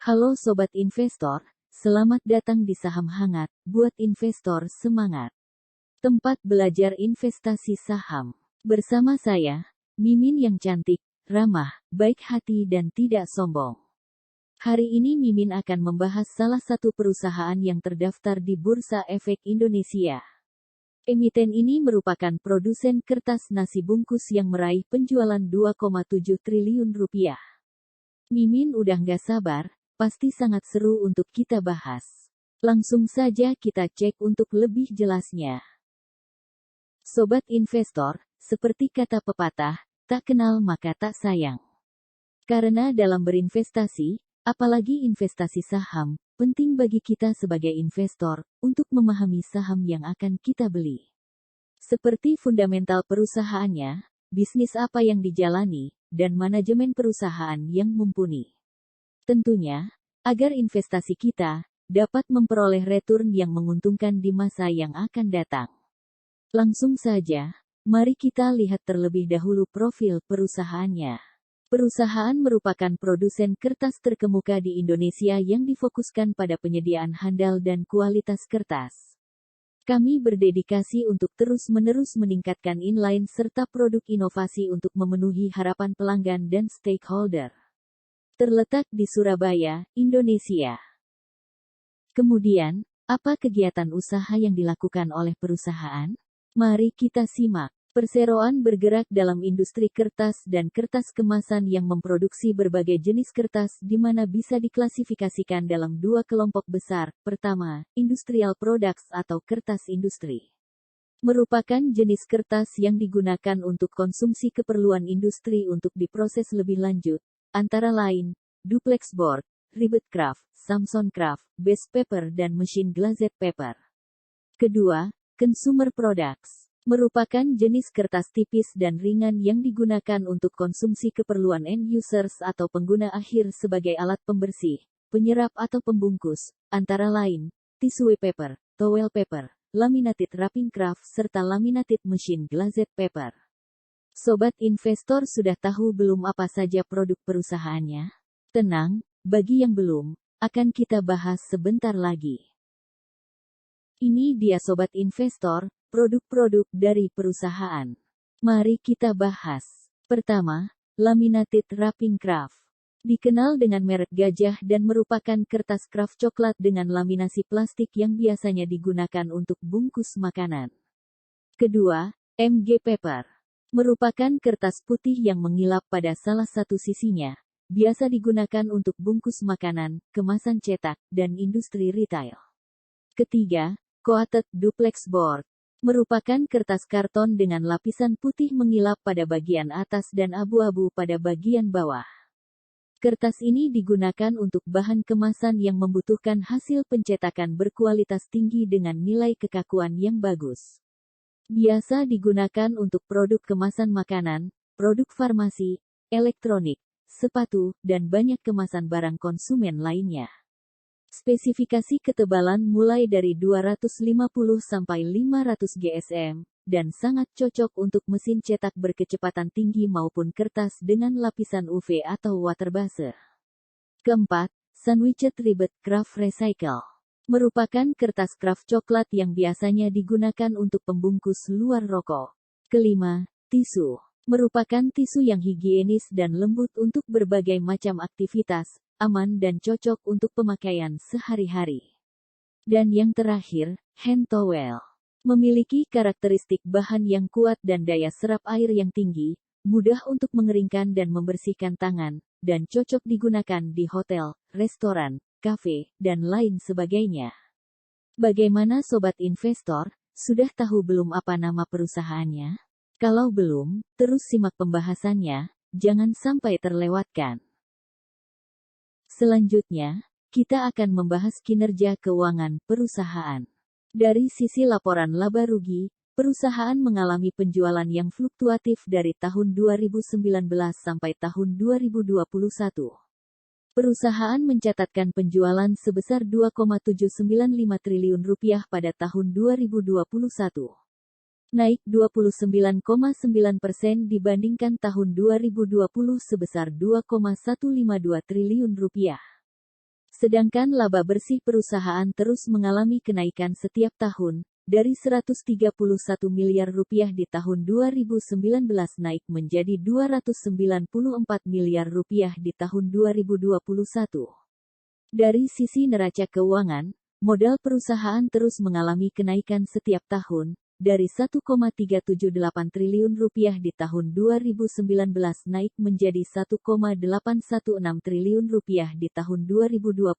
Halo Sobat Investor, selamat datang di Saham Hangat, buat investor semangat. Tempat belajar investasi saham. Bersama saya, Mimin yang cantik, ramah, baik hati dan tidak sombong. Hari ini Mimin akan membahas salah satu perusahaan yang terdaftar di Bursa Efek Indonesia. Emiten ini merupakan produsen kertas nasi bungkus yang meraih penjualan 2,7 triliun rupiah. Mimin udah nggak sabar, pasti sangat seru untuk kita bahas. Langsung saja kita cek untuk lebih jelasnya. Sobat investor, seperti kata pepatah, tak kenal maka tak sayang. Karena dalam berinvestasi, apalagi investasi saham, penting bagi kita sebagai investor, untuk memahami saham yang akan kita beli. Seperti fundamental perusahaannya, bisnis apa yang dijalani, dan manajemen perusahaan yang mumpuni. Tentunya, agar investasi kita dapat memperoleh return yang menguntungkan di masa yang akan datang. Langsung saja, mari kita lihat terlebih dahulu profil perusahaannya. Perusahaan merupakan produsen kertas terkemuka di Indonesia yang difokuskan pada penyediaan handal dan kualitas kertas. Kami berdedikasi untuk terus-menerus meningkatkan inline serta produk inovasi untuk memenuhi harapan pelanggan dan stakeholder. Terletak di Surabaya, Indonesia. Kemudian, apa kegiatan usaha yang dilakukan oleh perusahaan? Mari kita simak. Perseroan bergerak dalam industri kertas dan kertas kemasan yang memproduksi berbagai jenis kertas di mana bisa diklasifikasikan dalam dua kelompok besar. Pertama, industrial products atau kertas industri. Merupakan jenis kertas yang digunakan untuk konsumsi keperluan industri untuk diproses lebih lanjut. Antara lain, duplex board, ribbed kraft, Samson kraft, base paper dan machine glazed paper. Kedua, consumer products. Merupakan jenis kertas tipis dan ringan yang digunakan untuk konsumsi keperluan end users atau pengguna akhir sebagai alat pembersih, penyerap atau pembungkus, antara lain, tissue paper, towel paper, laminated wrapping kraft serta laminated machine glazed paper. Sobat investor sudah tahu belum apa saja produk perusahaannya? Tenang, bagi yang belum, akan kita bahas sebentar lagi. Ini dia Sobat investor, produk-produk dari perusahaan. Mari kita bahas. Pertama, laminated wrapping kraft. Dikenal dengan merek Gajah dan merupakan kertas kraft coklat dengan laminasi plastik yang biasanya digunakan untuk bungkus makanan. Kedua, MG paper. Merupakan kertas putih yang mengilap pada salah satu sisinya, biasa digunakan untuk bungkus makanan, kemasan cetak, dan industri retail. Ketiga, coated duplex board. Merupakan kertas karton dengan lapisan putih mengilap pada bagian atas dan abu-abu pada bagian bawah. Kertas ini digunakan untuk bahan kemasan yang membutuhkan hasil pencetakan berkualitas tinggi dengan nilai kekakuan yang bagus. Biasa digunakan untuk produk kemasan makanan, produk farmasi, elektronik, sepatu, dan banyak kemasan barang konsumen lainnya. Spesifikasi ketebalan mulai dari 250 sampai 500 GSM, dan sangat cocok untuk mesin cetak berkecepatan tinggi maupun kertas dengan lapisan UV atau waterbase. Keempat, sandwiched ribbed kraft recycle. Merupakan kertas kraft coklat yang biasanya digunakan untuk pembungkus luar rokok. Kelima, tisu. Merupakan tisu yang higienis dan lembut untuk berbagai macam aktivitas, aman dan cocok untuk pemakaian sehari-hari. Dan yang terakhir, hand towel. Memiliki karakteristik bahan yang kuat dan daya serap air yang tinggi, mudah untuk mengeringkan dan membersihkan tangan, dan cocok digunakan di hotel, restoran, kafe, dan lain sebagainya. Bagaimana Sobat Investor, sudah tahu belum apa nama perusahaannya? Kalau belum, terus simak pembahasannya, jangan sampai terlewatkan. Selanjutnya, kita akan membahas kinerja keuangan perusahaan. Dari sisi laporan laba rugi, perusahaan mengalami penjualan yang fluktuatif dari tahun 2019 sampai tahun 2021. Perusahaan mencatatkan penjualan sebesar 2,795 triliun rupiah pada tahun 2021. Naik 29,9% dibandingkan tahun 2020 sebesar 2,152 triliun rupiah. Sedangkan laba bersih perusahaan terus mengalami kenaikan setiap tahun, dari 131 miliar rupiah di tahun 2019 naik menjadi 294 miliar rupiah di tahun 2021. Dari sisi neraca keuangan, modal perusahaan terus mengalami kenaikan setiap tahun, dari 1,378 triliun rupiah di tahun 2019 naik menjadi 1,816 triliun rupiah di tahun 2021.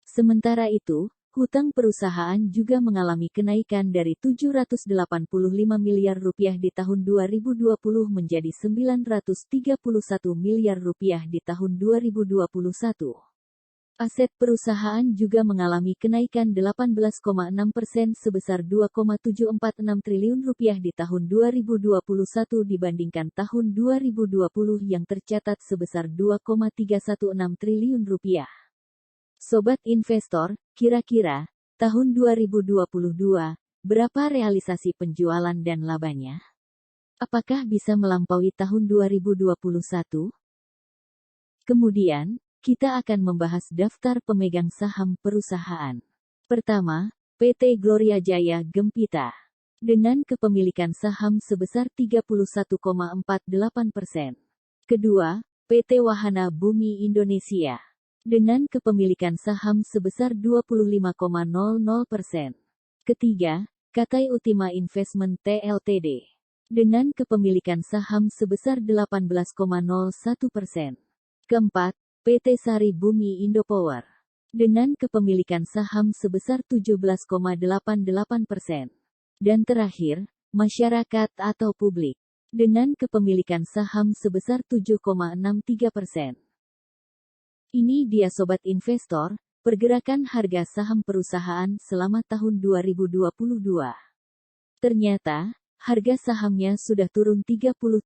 Sementara itu, hutang perusahaan juga mengalami kenaikan dari 785 miliar rupiah di tahun 2020 menjadi 931 miliar rupiah di tahun 2021. Aset perusahaan juga mengalami kenaikan 18,6% sebesar 2,746 triliun rupiah di tahun 2021 dibandingkan tahun 2020 yang tercatat sebesar 2,316 triliun rupiah. Sobat investor, kira-kira tahun 2022 berapa realisasi penjualan dan labanya? Apakah bisa melampaui tahun 2021? Kemudian, kita akan membahas daftar pemegang saham perusahaan. Pertama, PT Gloria Jaya Gempita. Dengan kepemilikan saham sebesar 31,48%. Kedua, PT Wahana Bumi Indonesia. Dengan kepemilikan saham sebesar 25,00%. Ketiga, Katai Ultima Investment Ltd. Dengan kepemilikan saham sebesar 18,01%. Keempat, PT Sari Bumi Indopower. Dengan kepemilikan saham sebesar 17,88%. Dan terakhir, masyarakat atau publik. Dengan kepemilikan saham sebesar 7,63%. Ini dia sobat investor, pergerakan harga saham perusahaan selama tahun 2022. Ternyata, harga sahamnya sudah turun 33%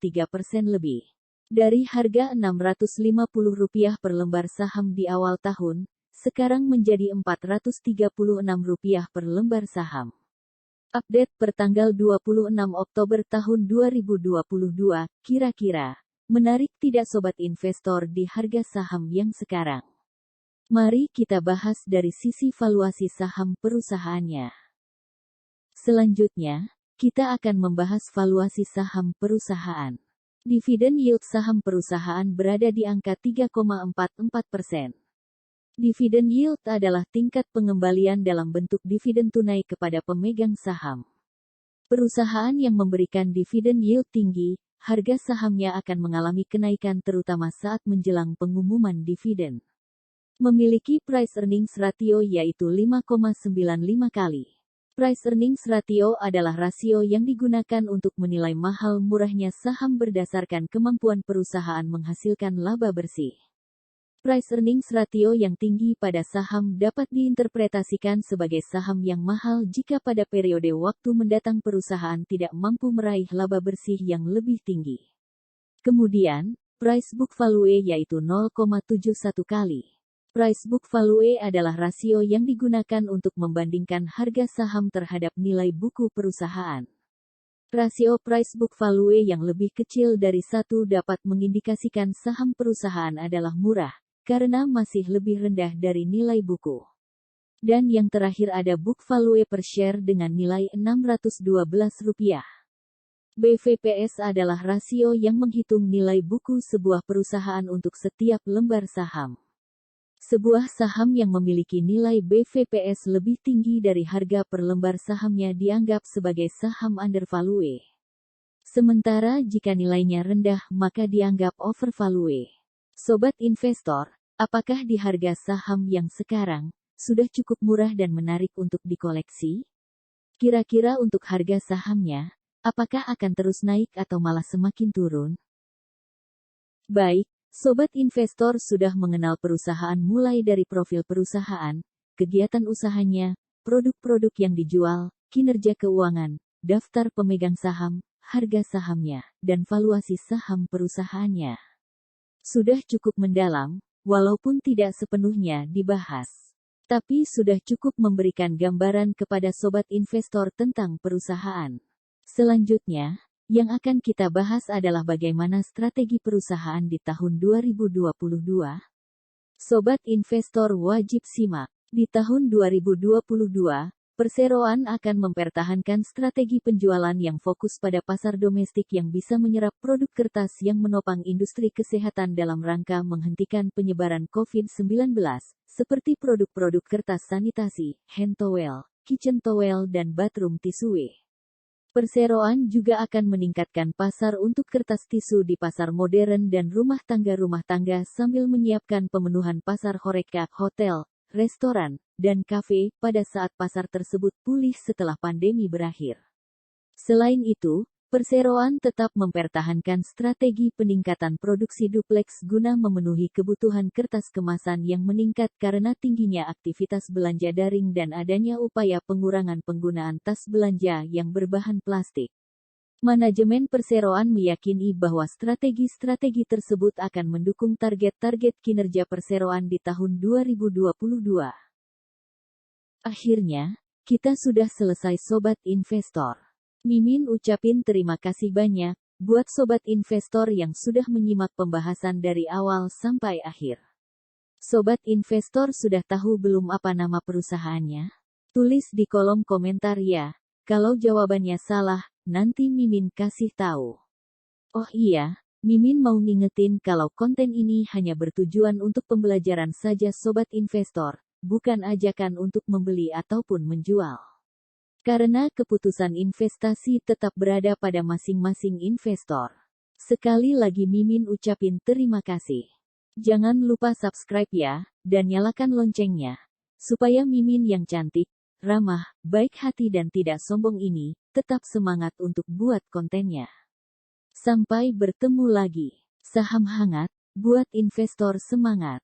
lebih. Dari harga Rp650 per lembar saham di awal tahun, sekarang menjadi Rp436 per lembar saham. Update per tanggal 26 Oktober tahun 2022, kira-kira menarik tidak sobat investor di harga saham yang sekarang? Mari kita bahas dari sisi valuasi saham perusahaannya. Selanjutnya, kita akan membahas valuasi saham perusahaan. Dividen yield saham perusahaan berada di angka 3,44%. Dividen yield adalah tingkat pengembalian dalam bentuk dividen tunai kepada pemegang saham. Perusahaan yang memberikan dividen yield tinggi, harga sahamnya akan mengalami kenaikan terutama saat menjelang pengumuman dividen. Memiliki price earnings ratio yaitu 5,95 kali. Price earnings ratio adalah rasio yang digunakan untuk menilai mahal murahnya saham berdasarkan kemampuan perusahaan menghasilkan laba bersih. Price earnings ratio yang tinggi pada saham dapat diinterpretasikan sebagai saham yang mahal jika pada periode waktu mendatang perusahaan tidak mampu meraih laba bersih yang lebih tinggi. Kemudian, price book value yaitu 0,71 kali. Price book value adalah rasio yang digunakan untuk membandingkan harga saham terhadap nilai buku perusahaan. Rasio price book value yang lebih kecil dari 1 dapat mengindikasikan saham perusahaan adalah murah, karena masih lebih rendah dari nilai buku. Dan yang terakhir ada book value per share dengan nilai Rp612. BVPS adalah rasio yang menghitung nilai buku sebuah perusahaan untuk setiap lembar saham. Sebuah saham yang memiliki nilai BVPS lebih tinggi dari harga per lembar sahamnya dianggap sebagai saham undervalue. Sementara jika nilainya rendah maka dianggap overvalue. Sobat investor, apakah di harga saham yang sekarang sudah cukup murah dan menarik untuk dikoleksi? Kira-kira untuk harga sahamnya, apakah akan terus naik atau malah semakin turun? Baik, sobat investor sudah mengenal perusahaan mulai dari profil perusahaan, kegiatan usahanya, produk-produk yang dijual, kinerja keuangan, daftar pemegang saham, harga sahamnya, dan valuasi saham perusahaannya. Sudah cukup mendalam, walaupun tidak sepenuhnya dibahas. Tapi sudah cukup memberikan gambaran kepada sobat investor tentang perusahaan. Selanjutnya, yang akan kita bahas adalah bagaimana strategi perusahaan di tahun 2022. Sobat investor wajib simak. Di tahun 2022, perseroan akan mempertahankan strategi penjualan yang fokus pada pasar domestik yang bisa menyerap produk kertas yang menopang industri kesehatan dalam rangka menghentikan penyebaran COVID-19, seperti produk-produk kertas sanitasi, hand towel, kitchen towel dan bathroom tissue. Perseroan juga akan meningkatkan pasar untuk kertas tisu di pasar modern dan rumah tangga sambil menyiapkan pemenuhan pasar HoReCa, hotel, restoran, dan kafe pada saat pasar tersebut pulih setelah pandemi berakhir. Selain itu, perseroan tetap mempertahankan strategi peningkatan produksi duplex guna memenuhi kebutuhan kertas kemasan yang meningkat karena tingginya aktivitas belanja daring dan adanya upaya pengurangan penggunaan tas belanja yang berbahan plastik. Manajemen perseroan meyakini bahwa strategi-strategi tersebut akan mendukung target-target kinerja perseroan di tahun 2022. Akhirnya, kita sudah selesai Sobat Investor. Mimin ucapin terima kasih banyak buat sobat investor yang sudah menyimak pembahasan dari awal sampai akhir. Sobat investor sudah tahu belum apa nama perusahaannya? Tulis di kolom komentar ya. Kalau jawabannya salah, nanti Mimin kasih tahu. Oh iya, Mimin mau ngingetin kalau konten ini hanya bertujuan untuk pembelajaran saja sobat investor, bukan ajakan untuk membeli ataupun menjual. Karena keputusan investasi tetap berada pada masing-masing investor. Sekali lagi Mimin ucapin terima kasih. Jangan lupa subscribe ya, dan nyalakan loncengnya. Supaya Mimin yang cantik, ramah, baik hati dan tidak sombong ini, tetap semangat untuk buat kontennya. Sampai bertemu lagi. Saham hangat, buat investor semangat.